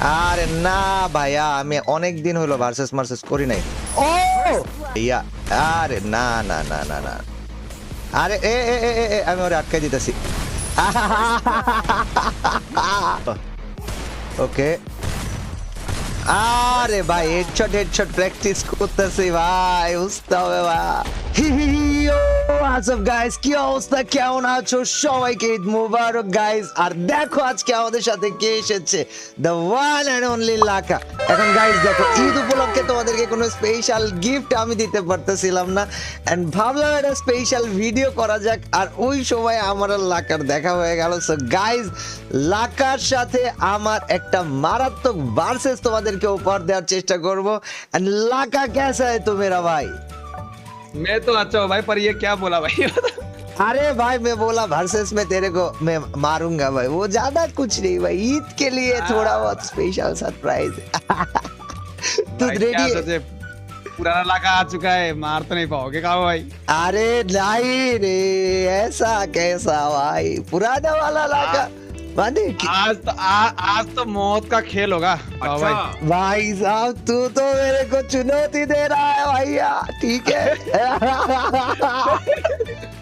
আরে না ভাইয়া, আমি অনেক দিন হলো ভার্সেস মার্সেস করি নাই। ও ইয়া, আরে না না না না না, আরে এ এ এ এ, এ, আমি ওরে আটকাই দিতেছি। ওকে, আরে ভাই হেডশট হেডশট প্র্যাকটিস করতেছি ভাই, বুঝতে হবে ভাই। হোয়াটসঅ্যাপ গাইস, কি অবস্থা, কেমন আছো? সবাইকে ঈদ মুবারক গাইস। আর দেখো আজকে আমাদের সাথে কে এসেছে, দ্য ওয়ান এন্ড অনলি লাকা। এখন গাইস দেখো, ঈদ উপলক্ষে তোমাদেরকে কোনো স্পেশাল গিফট আমি দিতে পারতেছিলাম না, এন্ড ভাবলাম একটা স্পেশাল ভিডিও করা যাক। আর ওই সময় আমার আর লাকার দেখা হয়ে গেল। সো গাইস, লাকার সাথে আমার একটা মারাত্মক ভার্সেস তোমাদেরকে উপহার দেওয়ার চেষ্টা করব। এন্ড লাকা कैसा है तू मेरा भाई? मैं तो अच्छा हूँ भाई, पर ये क्या बोला भाई? अरे भाई मैं बोला वर्सेस में तेरे को मैं मारूंगा भाई, वो ज्यादा कुछ नहीं भाई, ईद के लिए थोड़ा बहुत स्पेशल सरप्राइज। तू भाई, रेडी क्या है? सोचे, पुराना लाका आ चुका है, मार तो नहीं पाओगे का भाई? अरे नहीं रे, ऐसा कैसा भाई, पुराना वाला लाका माने आज तो मौत का खेल होगा। आओ भाई। भाई साहब तू तो मेरे को चुनौती दे रहा है भैया, ठीक है।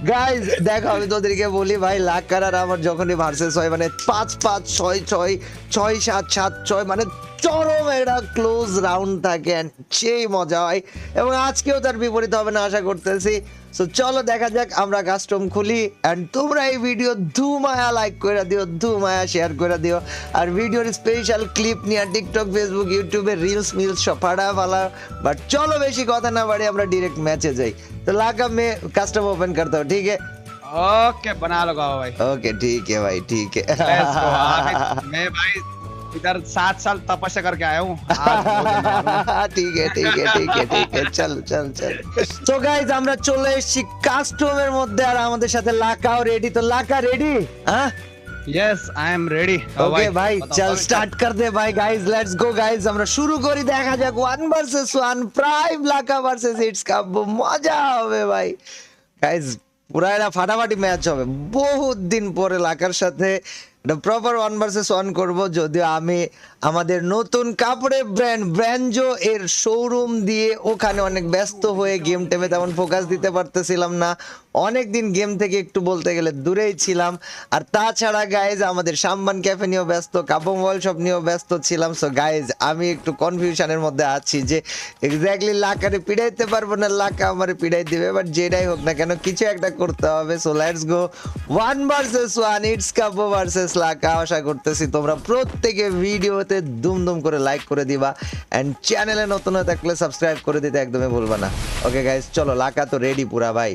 গাইজ দেখো, আমি তোদেরকে বলি ভাই, লাক্কার আর আমার যখনই ভার্সেস হয় মানে 5-5 6-6 6-7 মানে চরম একটা ক্লোজ রাউন্ড থাকে, and সেই মজা হয়। এবং আজকেও তার বিপরীত হবে না আশা করতেছি। সো চলো দেখা যাক, আমরা কাস্টম খুলি, এন্ড তোমরা এই ভিডিও ধুমায়া লাইক করে দিও, ধুমায়া শেয়ার করে দিও। আর ভিডিওর স্পেশাল ক্লিপ নিয়ে টিকটক ফেসবুক ইউটিউবে রিলস মিলস সব ফাড়া ফালা। বাট চলো বেশি কথা না বাড়ি, আমরা ডিরেক্ট ম্যাচে যাই। तो लाका मैं कस्टम ओपन करता हूँ, ठीक है? ओके, बना लो गाओ भाई। ओके ठीक है भाई, ठीक है। Let's go। मैं भाई इधर 7 साल तपस्या करके आया हूँ। ठीक है ठीक है ठीक है ठीक है, चल चल चल। तो गाइस আমরা চলে এসেছি কাস্টমের মধ্যে, আর আমাদের সাথে লাকাও রেডি। তো লাকা রেডি? হ্যাঁ Yes, I am ready। ওকে ভাই, চল স্টার্ট কর দে ভাই। গাইস লেটস গো গাইস, আমরা শুরু করি। দেখা যাক 1 versus 1 prime Laka versus it's cup, মজা হবে ভাই। গাইস পুরা একটা ফাটাফাটি ম্যাচ হবে, বহুত দিন পরে লাকার সাথে প্রপার 1 ভার্সেস 1 করব। যদিও আমি আমাদের নতুন কাপড়ের ব্র্যান্ড ব্র্যান্ডজো এর শোরুম দিয়ে ওখানে অনেক ব্যস্ত হয়ে গেম টেমে তেমন ফোকাস দিতে পারতেছিলাম না, অনেক দিন গেম থেকে একটু বলতে গেলে দূরেই ছিলাম। আর তাছাড়া গাইজ আমাদের সাম্বান ক্যাফে নিয়েও ব্যস্ত, কাপড় মোবাইল শপ নিয়েও ব্যস্ত ছিলাম। সো গাইজ আমি একটু কনফিউশনের মধ্যে আছি যে এক্স্যাক্টলি লাকারে পিড়াইতে পারবো না, লাকা আমারে পিড়াই দিবে। বাট যেটাই হোক না কেন, কিছু একটা করতে হবে। So let's go 1 versus 1 it's কাপো ভার্সেস লাকা। আশা করতেছি তোমরা প্রত্যেকে ভিডিওতে দুমদুম করে লাইক করে দিবা, এন্ড চ্যানেলে নতুন হয়ে থাকলে সাবস্ক্রাইব করে দিতে একদমই ভুলবা না। ওকে গাইজ চলো, লাকা তো রেডি পুরা ভাই।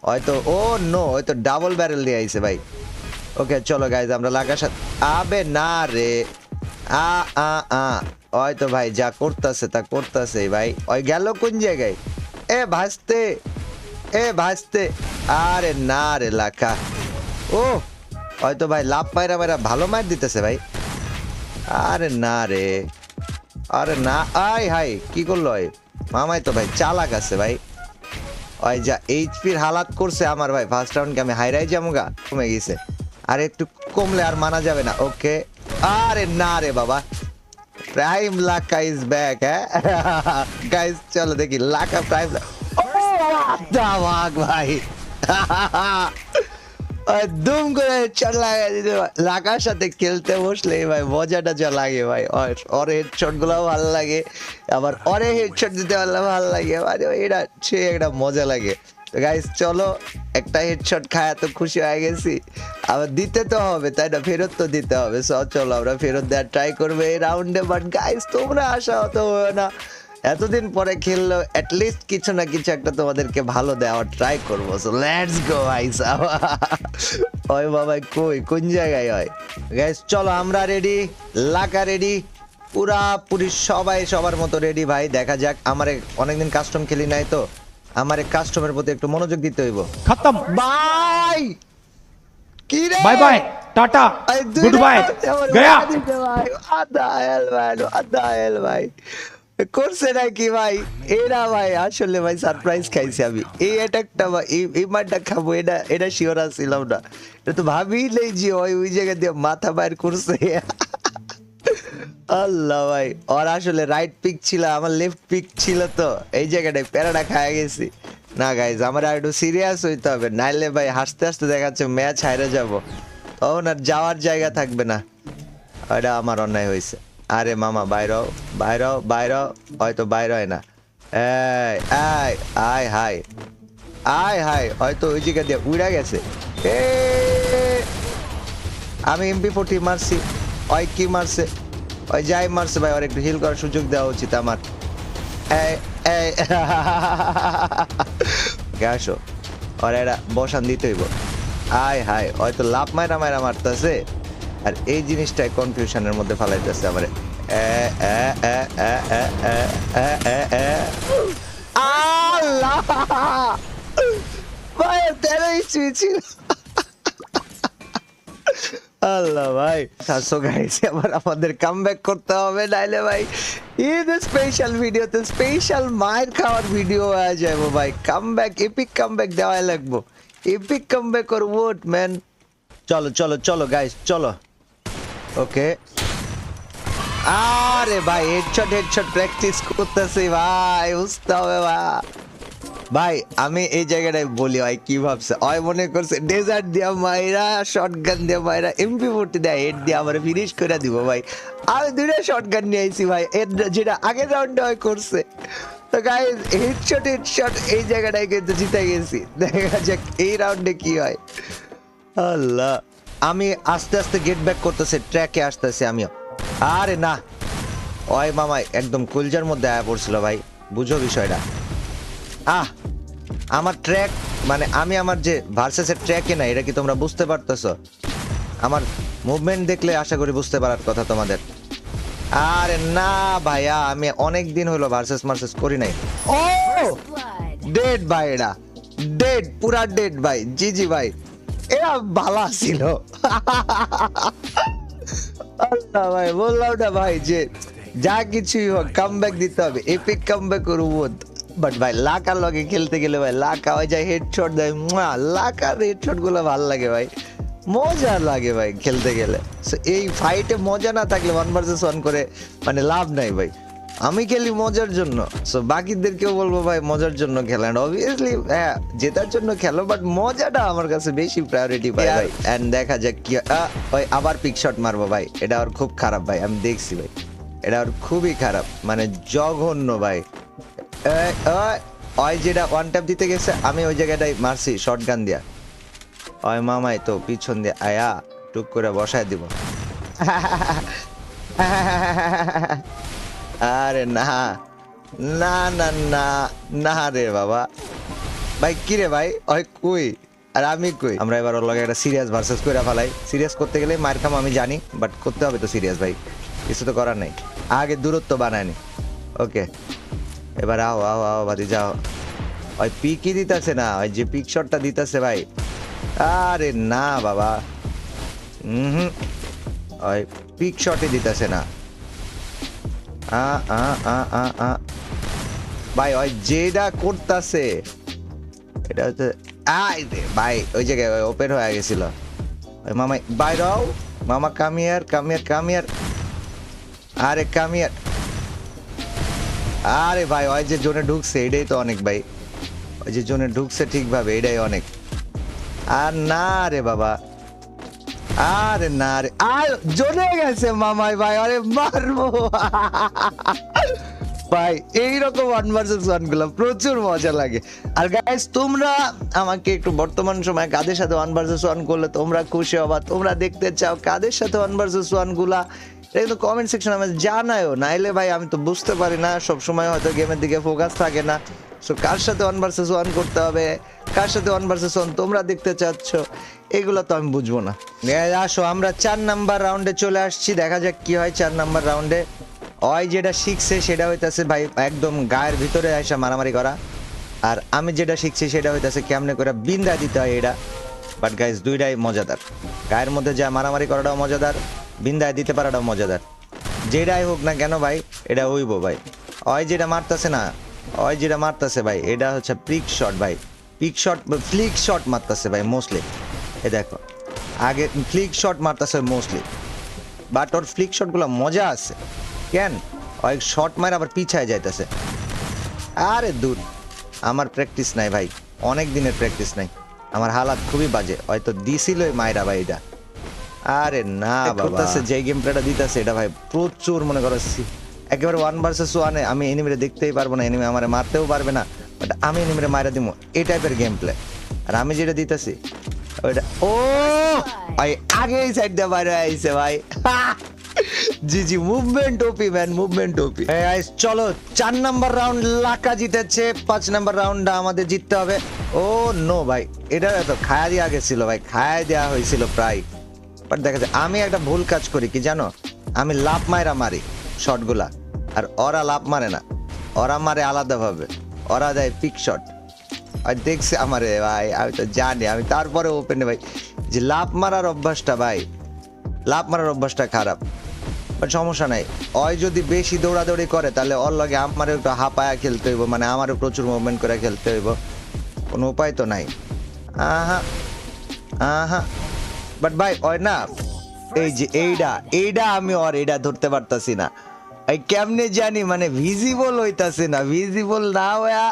হয়তো ও নো, হয়তো ডাবল ব্যারেল দিয়ে আইছে ভাই। ওকে চলো গাইজ, আমরা লাকার সাথে, আবে না রে, হয়তো ভাই যা করতেছে তা করতেছে ভাই। ওই গেল কোন জায়গায়? এ ভাসতে, এ ভাসতে, আরে না রে লাকা। ও হয়তো ভাই লাভ পায়রা পায়রা ভালো মার দিতেছে ভাই। আরে না রে, আরে না, আয় হাই কি করলো ওই মামাই? তো ভাই চালাক আছে ভাই। ওই যা এইচপির হালাত করছে আমার ভাই, ফার্স্ট রাউন্ডকে আমি হাইরাই যামুগা, কমে গেছে। আর একটু কমলে আর মানা যাবে না। ওকে, আরে না রে বাবা, প্রাইম লাকা ইজ ব্যাক। হ্যাঁ গাইস চলো দেখি লাকা প্রাইম। ভাই দুম করে হেডশট লাগাই দিতে। লাকার সাথে খেলতে বসলে ভাই মজাটা যা লাগে ভাই, ওর হেডশট গুলো ভালো লাগে, আবার ওরে হেডশট দিতে পারলে ভালো লাগে, মানে এটা সে একটা মজা লাগে। তো গাইস চলো, একটা হেডশট খায় তো খুশি হয়ে গেছি, আবার দিতে তো হবে তাই না, ফেরত তো দিতে হবে। চলো আমরা ফেরত দেওয়ার ট্রাই করবো এই রাউন্ডে। বাট গাইস তোমরা আশা হতো না, এতদিন পরে খেললো, অ্যাটলিস্ট কিছু না কিছু একটা তোমাদেরকে ভালো দেওয়ার ট্রাই করবো। So let's go guys. ওই বাবা কই কোন জায়গায় হয়? গাইস চলো আমরা রেডি, লাকা রেডি, পুরাপুরি সবাই সবার মতো রেডি ভাই। দেখা যাক, আমার অনেকদিন কাস্টম খেলি নাই, তো আমার কাস্টমের প্রতি একটু মনোযোগ দিতে হইব। खत्म, বাই কি রে, bye bye, tata, goodbye, गया। আদা হেল ভাই, আদা হেল ভাই করছে নাকি ভাই এরা ভাই? আসলে ভাই সারপ্রাইজ খাইছি আমি, এই অ্যাটাকটা বা এই মারটা খাবো এটা শিওর ছিলাম না। এটা তো ভাবি নেই যে ওই জায়গা দিয়ে মাথা বাইর করছে। আল্লাহ ভাই, ওর আসলে রাইট পিক ছিল, আমার লেফট পিক ছিল, তো এই জায়গাটায় প্যারাটা খায় গেছি। না গাইজ, আমার আর একটু সিরিয়াস হইতে হবে, নাইলে ভাই হাসতে হাসতে দেখাচ্ছে ম্যাচ হাইরে যাব, তখন আর যাওয়ার জায়গা থাকবে না। ওইটা আমার অন্যায় হয়েছে। আরে মামা বাইরও বাইরও বাইরও, হয়তো বাইর হয় না। এই আয় আয় হাই আয় হাই, হয়তো ওই জায়গা দিয়ে উড়া গেছে। এ আমি MP40 মারছি, ওই কি মারছে, ওই যাই মারছে ভাই, ওর একটু হিল করার সুযোগ দেওয়া উচিত আমার। এই এই আসো, ওর এটা বসান দিতে হইব। আয় হায়, হয়তো লাভ মাইরা মাইরা মারতেছে, আর এই জিনিসটাই কনফিউশনের মধ্যে ফেলাইতেছে আমার। আল্লাহ ভাই, তেরোই ছিল। আল্লাহ ভাই, সো গাইস আবার আমাদের কামব্যাক করতে হবে, নাইলে ভাই ঈদ স্পেশাল ভিডিওতে স্পেশাল মায়ের খাওয়ার ভিডিও হয়ে যাবো ভাই। কামব্যাক, এপিক কামব্যাক দেওয়াই লাগবো, এপিক কামব্যাক ওর ওয়াট ম্যান। চলো চলো চলো গাইস চলো। ওকে, আরে ভাই হেডশট প্র্যাকটিস করতেছি ভাই, বুঝতে হবে ভাই। আমি এই জায়গাটায় বলি ভাই, কি ভাবছে ওই, মনে করছে ডেজার্ট দিয়া মাইরা, শটগান দিয়া মাইরা, MP40 দেয় হেড দিয়ে আমার ফিনিশ করে দিব ভাই। আমি দুইটা শটগান নিয়ে আইছি ভাই, যেটা আগের রাউন্ডে হয় করছে। তো গাইস হেডশট এই জায়গাটায় কিন্তু জিতে গেছি, দেখা যাক এই রাউন্ডে কি হয়। আল্লাহ, আমি আস্তে আস্তে গেট ব্যাক করতেছে, ট্র্যাকে আসতেছে আমিও। আরে না, ওই মামাই একদম কুলজার মধ্যে আয়া পড়ছিল ভাই, বুঝো বিষয়টা। আমার ট্র্যাক, মানে আমি আমার যে ভার্সেসের ট্র্যাকে না, এটা কি তোমরা বুঝতে পারতেছো? আমার মুভমেন্ট দেখলে আশা করি বুঝতে পারার কথা তোমাদের। আরে না ভাইয়া, আমি অনেক দিন হলো ভার্সেস মার্সেস করি নাই। ও ডেড ভাই, এটা ডেড, পুরা ডেড ভাই। জি জি ভাই, এরা ভালো ছিল। আল্লাহ ভাই, বললাম না ভাই যে যা কিছুই হোক কামব্যাক দিতে হবে, এপিক কামব্যাক করব। বাট ভাই লাকার লগে খেলতে গেলে ভাই, লাকা ওই যায় হেডশট দেয়, লাকার হেডশট গুলো ভালো লাগে ভাই, মজা লাগে ভাই খেলতে গেলে। এই ফাইটে মজা না থাকলে 1 ভার্সেস 1 করে মানে লাভ নাই ভাই। আমি খেলি মজার জন্য, সো বাকিদেরকেও বলবো ভাই মজার জন্য খেলেন। অবভিয়াসলি হ্যাঁ জেতার জন্য খেলো, বাট মজাটা আমার কাছে বেশি প্রায়োরিটি পাই ভাই। এন্ড দেখা যাক কি ওই আবার পিক শট মারবো ভাই, এটা আর খুব খারাপ ভাই, আমি দেখছি ভাই, এটা আর খুবই খারাপ, মানে জঘন্য ভাই। ওই যেটা ওয়ান ট্যাপ দিতে গেছে, আমি ওই জায়গাটাই মারছি শটগান দিয়া। ওই মামাই তো পিছন দিয়ে আয়া টুক করে বসায় দিব। আরে না না না না না রে বাবা, ভাই কি রে ভাই, ওই কই আর আমি কই? আমরা এবার ওর লগে একটা সিরিয়াস ভার্সেস কইরা ফেলাই। সিরিয়াস করতে গেলে মার খাম আমি জানি, বাট করতে হবে তো সিরিয়াস ভাই, কিছু তো করার নাই, আগে দূরত্ব বানায়নি। ওকে, এবার আও আও আও বাদি যাও। ওই পিকই দিতেছে না, ওই যে পিক শটটা দিতেছে ভাই। আরে না বাবা, ওই পিক শটই দিতেছে না। ভাই ওই যেটা করতেছে এটা হচ্ছে ভাই, ওই জায়গায় ওপেন হয়ে গেছিল। ওই মামা বাইরাও, মামা কামিয়ার কামিয়ার কামিয়ার, আরে কামিয়ার। আরে ভাই ওই যে জোনে ঢুকছে এটাই তো অনেক ভাই, ওই যে জোনে ঢুকছে ঠিকভাবে এটাই অনেক। আর না রে বাবা, আরে না রে, আর জোনে গেছে মামাই ভাই, আরে মারবো ভাই। এইরকম 1 ভার্সেস 1 গুলো প্রচুর মজা লাগে। আর গাইস তোমরা আমাকে একটু বর্তমান সময়ে কাদের সাথে 1 ভার্সেস 1 করলে তোমরা খুশি হবা, তোমরা দেখতে চাও কাদের সাথে 1 ভার্সেস 1 গুলা, এটা কিন্তু কমেন্ট সেকশনে আমাকে জানায়ও, নাইলে ভাই আমি তো বুঝতে পারি না, সব সময় হয়তো গেমের দিকে ফোকাস থাকে না। সো কার সাথে 1 ভার্সেস 1 করতে হবে, কার সাথে 1 ভার্সেস 1 তোমরা দেখতে চাচ্ছ, এগুলো তো আমি বুঝবো না। আসো আমরা 4 নাম্বার রাউন্ডে চলে আসছি, দেখা যাক কি হয় 4 নাম্বার রাউন্ডে। ওই যেটা শিখছে সেটা হইতাছে ভাই একদম গায়ের ভিতরে এসে মারামারি করা, আর আমি যেটা শিখছি সেটা হইতাছে কেমনে করে বিন্দা দিতে হয় এটা। বাট গাইস দুইটাই মজাদার, গায়ের মধ্যে যা মারামারি করাটাও মজাদার, বিন্দায় দিতে পারাটাও মজাদার। যেটাই হোক না কেন ভাই এটা হইব ভাই। ওই যেটা মারতেছে না, ওই যেটা মারতেছে ভাই, এটা হচ্ছে পিক শট ভাই, পিক শট ফ্লিক শট মারতেছে ভাই মোস্টলি। এ দেখো আগে ফ্লিক শট মারতেছে মোস্টলি, বাট ওর ফ্লিক শটগুলো মজা আছে। কেন ওই শট মার আবার পিছায় যাইতেছে। আরে দূর, আমার প্র্যাকটিস নাই ভাই, অনেক দিনের প্র্যাকটিস নাই, আমার হালাত খুবই বাজে। হয়তো দিছিল মায়েরা ভাই এটা। আরে না বাবা, যে গেম প্লেটা দিতেছে এটা ভাই প্রচুর মনে করো একেবারে 1 ভার্সেস 1 এ আমি এনিমিরে দেখতেই পারবো না, এনিমি আমারে মারতেও পারবে না, বাট আমি এনিমিরে মাইরা দিমু, এই টাইপের গেম প্লে। আর আমি যেটা দিতেছি ওইটা ও ভাই আগে এই সাইড দিয়ে বাইরে আইছে ভাই। জি জি, মুভমেন্ট ওপি ম্যান, মুভমেন্ট ওপি। চলো 4 নাম্বার রাউন্ড লাকা জিতেছে, 5 নাম্বার রাউন্ডটা আমাদের জিততে হবে। ও নো ভাই, এটা তো খায়া দেওয়া গেছিল ভাই, খায়া দেওয়া হয়েছিল প্রায়। বাট দেখা যায় আমি একটা ভুল কাজ করি কি জানো, আমি লাভ মাইরা মারি শটগুলা, আর ওরা লাভ মারে না, ওরা মারে আলাদাভাবে, ওরা দেয় পিক শট। আর দেখছি আমারে ভাই, আমি তো জানি, আমি তারপরে ওপেনে ভাই যে লাভ মারার অভ্যাসটা ভাই, লাভ মারার অভ্যাসটা খারাপ। বাট সমস্যা নাই, ওই যদি বেশি দৌড়াদৌড়ি করে তাহলে ওর লগে আমারও একটু হাঁপায়া খেলতে হইব, মানে আমারও প্রচুর মুভমেন্ট করে খেলতে হইব, কোনো উপায় তো নাই। আহা আহা, বাট ভাই ওই না, এই যে এইটা আমি ওর এইটা ধরতে পারতাছি না, এই কেমনে জানি মানে ভিজিবল হইতাছে না, ভিজিবল না হইয়া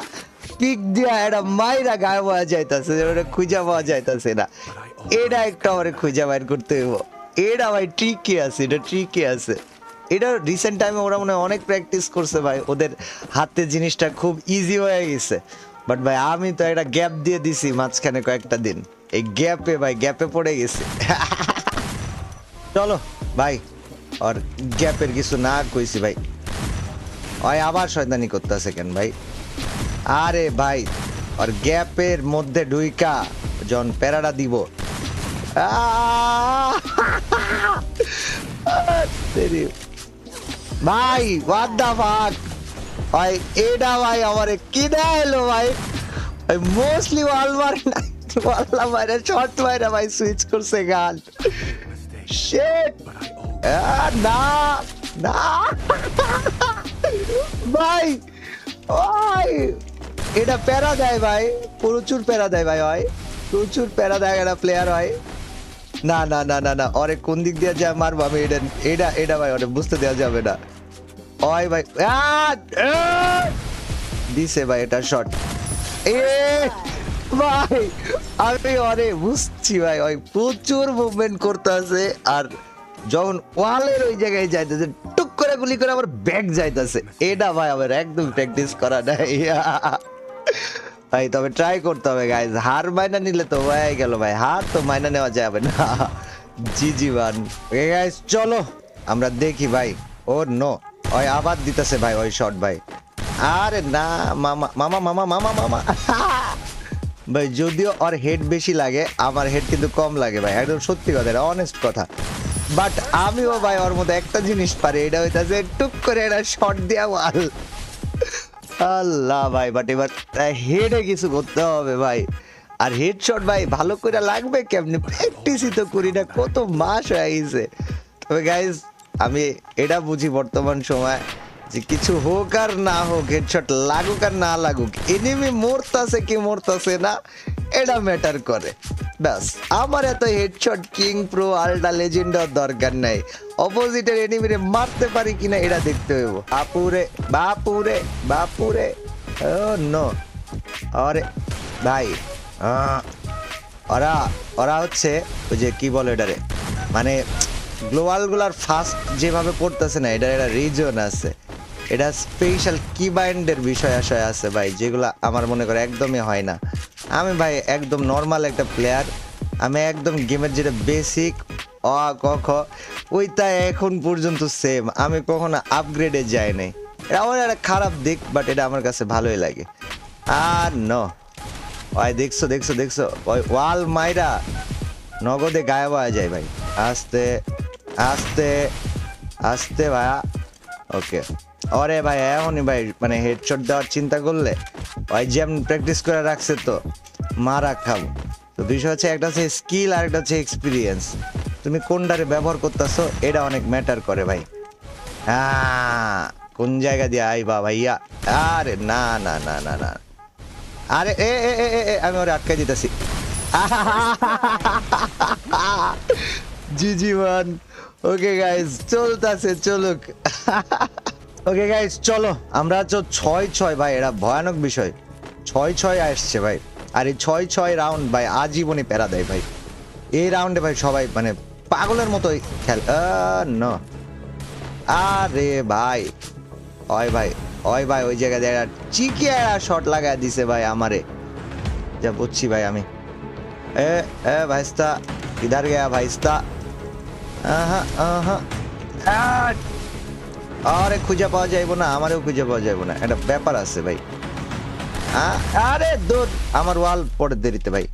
পিক দিয়া এটা মাইরা গায়ে পাওয়া যাইতাছে, ওটা খুঁজা পাওয়া যাইতাছে না, এটা একটা আমারে খুঁজা বাইর করতে হইব। এটা ভাই ট্রিকি আছে, এটা ট্রিকি আছে, এটা রিসেন্ট টাইমে ওরা মনে হয় অনেক প্র্যাকটিস করছে ভাই, ওদের হাতে জিনিসটা খুব ইজি হয়ে গেছে। বাট ভাই আমি তো একটা গ্যাপ দিয়ে দিছি মাঝখানে কয়েকটা দিন, এই গ্যাপে ভাই গ্যাপে পড়ে গেছে। চলো ভাই, আর গ্যাপের কিছু না কইছি ভাই, ওই আবার শয়তানি করতেছে কেন ভাই? আরে ভাই আর গ্যাপের মধ্যে ঢুইকা জন প্যারাডা দিব, ভাই হোয়াট দা ফাক ভাই, এটা ভাই আমারে কি দেখাইলো ভাই, মোস্টলি ওয়াল মারে না, ওয়াল্লা মারে শর্ট মারে ভাই, সুইচ করছে গান। শিট, না না ভাই, ওই এটা প্যারা দেয় ভাই, প্রচুর প্যারা দেয় ভাই, হয় প্রচুর প্যারা দেয় একটা প্লেয়ার হয়। না না না না না, ওরে কোন দিক দিয়ে যা মারবো আমি, এটা এটা এটা ভাই ওরে বুঝতে দেওয়া যাবে না। ওই ভাই দিছে ভাই এটা শট, এ ভাই আমি ওরে বুঝছি ভাই, ওই প্রচুর মুভমেন্ট করতে আছে, আর যখন ওয়ালের ওই জায়গায় যাইতেছে টুক করে গুলি করে আবার ব্যাক যাইতেছে, এটা ভাই আমার একদম প্র্যাকটিস করা নাই ভাই, তবে ট্রাই করতে হবে গাইজ, হার মাইনা নিলে তো হয়ে গেল ভাই, হার তো মাইনা নেওয়া যাবে না। জি জি বান গাইজ, চলো আমরা দেখি ভাই। ও নো, ওই আবার দিতেছে ভাই ওই শট ভাই, আরে না মামা মামা মামা মামা মামা ভাই, যদিও ওর হেড বেশি লাগে, আমার হেড কিন্তু কম লাগে ভাই, একদম সত্যি কথা, এটা অনেস্ট কথা। বাট আমিও ভাই ওর মধ্যে একটা জিনিস পারি, এটা হইতাছে টুক করে একটা শট দেওয়া ওয়াল। আল্লাহ ভাই, বাট এবার হেডে কিছু করতে হবে ভাই, আর হেডশট ভাই ভালো করে লাগবে কেমনে, প্র্যাকটিসই তো করি না, কত মাস হয়ে গেছে। তবে গাইজ আমি এটা বুঝি বর্তমান সময় যে কিছু হোক আর না হোক, হেডশট লাগুক আর না লাগুক, এনিমি মরতাছে কি মরতাছে না এটা ম্যাটার করে, ব্যাস। আমার এত headshot king pro ultra legend দরকার নাই, অপোজিটের এনিমিরে মারতে পারি কিনা এটা দেখতে হইব। বাপুরে বাপুরে বাপুরে, ও নো, আরে ভাই ওরা ওরা হচ্ছে ওই যে কি বলে এটারে, মানে গ্লোবাল গুলার ফাস্ট যেভাবে পড়তেছে না, এটার একটা রিজন আছে, এটা স্পেশাল কিবাইন্ডের বিষয় আশয় আছে ভাই, যেগুলা আমার মনে করে একদমই হয় না। আমি ভাই একদম নর্মাল একটা প্লেয়ার, আমি একদম গেমের যেটা বেসিক অ ক খ ওইটা এখন পর্যন্ত সেম, আমি কখনো আপগ্রেডে যাই নাই, এটা আমার একটা খারাপ দিক, বাট এটা আমার কাছে ভালোই লাগে। আর নো ওই দেখছো দেখছো দেখছো ওই ওয়াল মাইরা নগদে গায়েব হয়ে যায় ভাই, আস্তে আস্তে আস্তে ভাইয়া, ওকে। ওরে ভাই এমনই ভাই, মানে হেডশট দেওয়ার চিন্তা করলে ওই যেমন প্র্যাকটিস করে রাখছে তো মারা খাবো। তো বিষয় হচ্ছে একটা হচ্ছে স্কিল আর একটা হচ্ছে এক্সপিরিয়েন্স, তুমি কোনটারে ব্যবহার করতেছো এটা অনেক ম্যাটার করে ভাই। কোন জায়গা দিয়ে আইবা ভাইয়া, আরে না না না না না, আরে এ এ এ এ আমি ওরে আটকাই দিতেছি। জি জি মান, ওকে গাইস চলতেছে চলুক। ওকে গাইস চলো আমরা 6-6 ভাই, এটা ভয়ানক বিষয়। 6-6 আসছে ভাই, আর এই 6-6 রাউন্ড ভাই আজীবনই প্যারা দেয় ভাই। এই রাউন্ডে ভাই সবাই মানে পাগলের মতো খেল না। আরে ভাই ওই ভাই ওই জায়গায় একটা চিকিয়া শট লাগায় দিছে ভাই আমারে, যা বুঝছি ভাই আমি। এ ভাইস্তা ইধার গয়া ভাইস্তা। আরে খুঁজে পাওয়া যাইব না, আমারও খুঁজে পাওয়া যাইব না, একটা ব্যাপার আছে ভাই। আরে দূর, আমার ওয়াল পড়ে দেরিতে ভাই।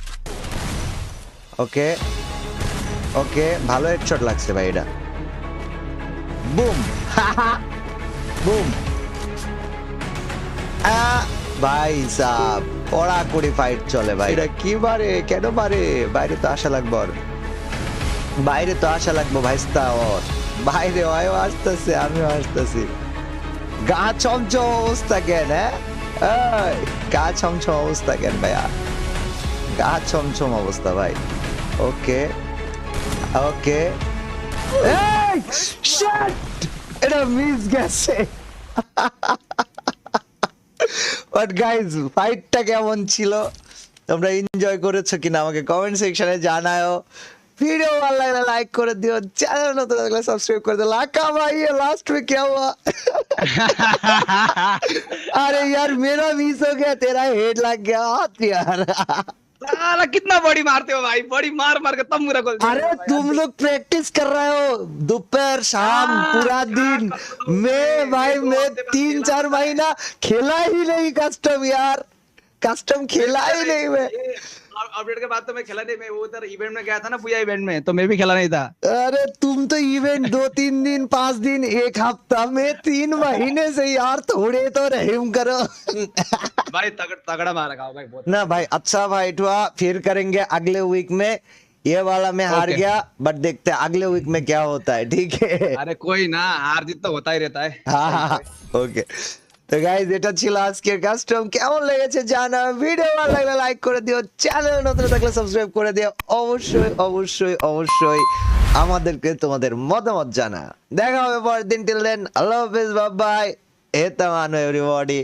ওকে ওকে, ভালো হেডশট লাগছে ভাই এটা। Boom boom. ভাই সাব কড়াকড়ি ফাইট চলে ভাই। এটা কি বারে, কেন বারে? বাইরে তো আসা লাগবো, বাইরে তো আসা লাগবো ভাইস্তা। ওর বাইরে ওয়ও আসতেছে, আমিও আসতেছি। গা ছমছম অবস্থা কেন? হ্যাঁ গা ছমছম অবস্থা কেন ভাইয়া? গা ছমছম অবস্থা ভাই। ওকে ওকে, এটা মিস গেছে। বাট গাইজ ফাইটটা কেমন ছিল, তোমরা এনজয় করেছো কিনা আমাকে কমেন্ট সেকশনে জানাও। ভিডিও ভালো লাগলে लाइक कर दियो, चैनल नया लगले सब्सक्राइब कर दो। लाका भाई ये लास्ट में क्या हुआ? अरे यार मेरा मिस हो गया, तेरा हेड लग गया हाथ यार। साला कितना बड़ी मारते हो भाई, बड़ी मार मार के तब मेरा गोल। अरे तुम लोग प्रैक्टिस कर रहे हो दोपहर शाम पूरा दिन। मैं भाई मैं 3-4 महीना खेला ही नहीं कस्टम यार, कस्टम खेला ही नहीं मैं। अपडेट के बाद तो मैं खेला नहीं, मैं वो उधर इवेंट में गया था ना, पूजा इवेंट में, तो मैं भी खेला नहीं था। अरे तुम तो इवेंट 2-3 दिन 5 दिन 1 हफ्ता में 3 महीने से यार, थोड़े तो रहम करो। भाई तगड़ा मार रखा भाई बहुत। ना भाई अच्छा फाइट हुआ, फिर करेंगे अगले वीक में। ये वाला मैं हार Okay. गया, बट देखते हैं अगले वीक में क्या होता है, ठीक है? अरे कोई ना, हार जीत तो होता ही रहता है। হ্যাঁ ওকে। তো গাইজ এটা ছিল আজকের কাস্টম, কেমন লেগেছে জানাও। ভিডিও ভালো লাগলে লাইক করে দিও, চ্যানেল নতুন থাকলে সাবস্ক্রাইব করে দিও। অবশ্যই অবশ্যই অবশ্যই আমাদেরকে তোমাদের মতামত জানা। দেখা হবে পরের দিন, টিল দেন আল্লাহ হাফেজ, বাই বাই। এতামানো এভরিবডি।